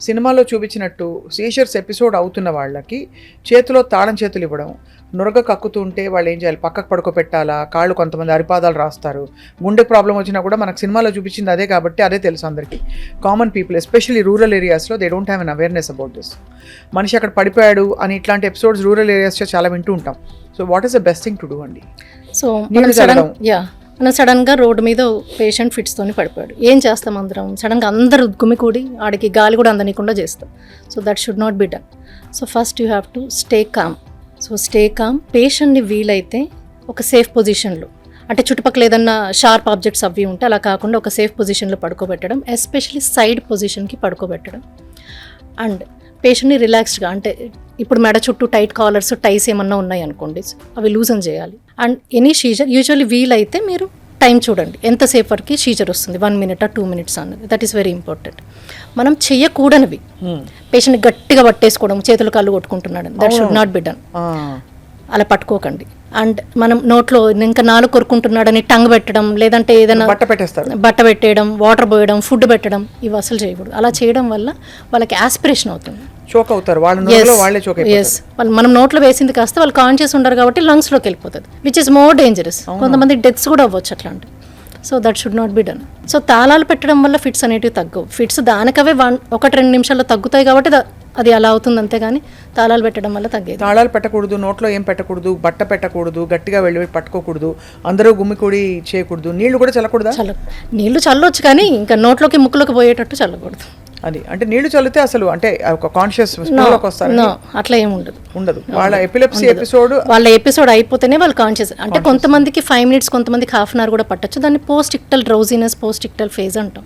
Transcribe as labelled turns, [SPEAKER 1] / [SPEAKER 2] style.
[SPEAKER 1] సినిమాలో చూపించినట్టు seizures episode అవుతున్న వాళ్ళకి చేతిలో తాళం చేతులు ఇవ్వడం, నురగ కక్కుతుంటే వాళ్ళు ఏం చేయాలి, పక్కకు పడుకోబెట్టాలా, కాళ్ళు కొంతమంది అరిపాదాలు రాస్తారు. గుండె ప్రాబ్లం వచ్చినా కూడా మనకు సినిమాలో చూపించింది అదే కాబట్టి అదే తెలుసు అందరికీ. కామన్ పీపుల్ ఎస్పెషల్లీ రూరల్ ఏరియాస్లో they don't have an awareness about this. మనిషి అక్కడ పడిపోయాడు అని ఇట్లాంటి ఎపిసోడ్స్ రూరల్ ఏరియాస్లో చాలా వింటూ ఉంటాం. So what is the best thing to do అండి?
[SPEAKER 2] సో మనం సడన్గా రోడ్డు మీద పేషెంట్ ఫిట్స్తోని పడిపోయాడు, ఏం చేస్తాం అందరం? సడన్గా అందరూ గుమికూడి ఆడికి గాలి కూడా అందనీయకుండా చేస్తాం. So that should not be done. So first you have to stay calm. So stay calm. పేషెంట్ని వీలైతే ఒక సేఫ్ పొజిషన్లో, అంటే చుట్టుపక్కల ఏదన్నా షార్ప్ ఆబ్జెక్ట్స్ అవి ఉంటే అలా కాకుండా ఒక సేఫ్ పొజిషన్లో పడుకోబెట్టడం, ఎస్పెషలీ సైడ్ పొజిషన్కి పడుకోబెట్టడం. అండ్ పేషెంట్ని రిలాక్స్డ్గా, అంటే ఇప్పుడు మెడ చుట్టూ టైట్ కాలర్స్, టైస్ ఏమన్నా ఉన్నాయి అనుకోండి, అవి లూజన్ చేయాలి. అండ్ ఎనీ సీజర్ యూజువల్లీ వీలైతే మీరు టైం చూడండి, ఎంతసేపు వరకు సీజర్ వస్తుంది, 1 minute or 2 minutes అన్నది. That is very important. మనం చెయ్యకూడనివి, పేషెంట్ని గట్టిగా పట్టేసుకోవడం, చేతులు కాళ్ళు కొట్టుకుంటున్నాడు, that should not be done. అలా పట్టుకోకండి. అండ్ మనం నోట్లో ఇంకా నాలుగు కొరుకుంటున్నాడని టంగ్ పెట్టడం, లేదంటే ఏదైనా బట్ట పెట్టేయడం, వాటర్ పోయడం, ఫుడ్ పెట్టడం, ఇవి అసలు చేయకూడదు. అలా చేయడం వల్ల వాళ్ళకి ఆస్పిరేషన్ అవుతుంది, చోక్ అవుతారు. మనం నోట్లో వేసింది కాస్త వాళ్ళు కాన్షియస్ ఉండరు కాబట్టి లంగ్స్లోకి వెళ్ళిపోతుంది, విచ్ ఇస్ మోర్ డేంజరస్. కొంతమంది డెత్స్ కూడా అవ్వచ్చు అట్లాంటి. So that should not be done. So తాళాలు పెట్టడం వల్ల ఫిట్స్ అనేటివి తగ్గవు. ఫిట్స్ దానికవే 1-2 నిమిషాల్లో తగ్గుతాయి కాబట్టి అది అలా అవుతుంది, అంతేగాని తాళాలు పెట్టడం వల్ల తగ్గేది.
[SPEAKER 1] తాళాలు పెట్టకూడదు, నోట్లో ఏం పెట్టకూడదు, బట్ట పెట్టకూడదు, గట్టిగా వెళ్ళి పట్టుకోకూడదు, అందరూ గుమ్మికూడి చేయకూడదు, నీళ్లు కూడా చల్లకూడదు.
[SPEAKER 2] నీళ్లు చల్లొచ్చు కానీ ఇంకా నోట్లోకి ముక్కులోకి పోయేటట్టు చల్లకూడదు.
[SPEAKER 1] అది అంటే నీళ్లు చల్లితే అసలు అంటే ఒక కాన్షియస్ వస్తారు,
[SPEAKER 2] అట్లా ఏమి ఉండదు.
[SPEAKER 1] వాళ్ళ ఎపిలెప్సీ
[SPEAKER 2] ఎపిసోడ్ అయిపోతేనే వాళ్ళు కాన్షియస్. అంటే కొంతమందికి 5 minutes, కొంతమందికి 1/2 hour కూడా పట్టచ్చు. దాన్ని పోస్ట్ ఇక్టల్ డ్రౌజినెస్, పోస్ట్ ఇక్టల్ ఫేజ్ అంటాం.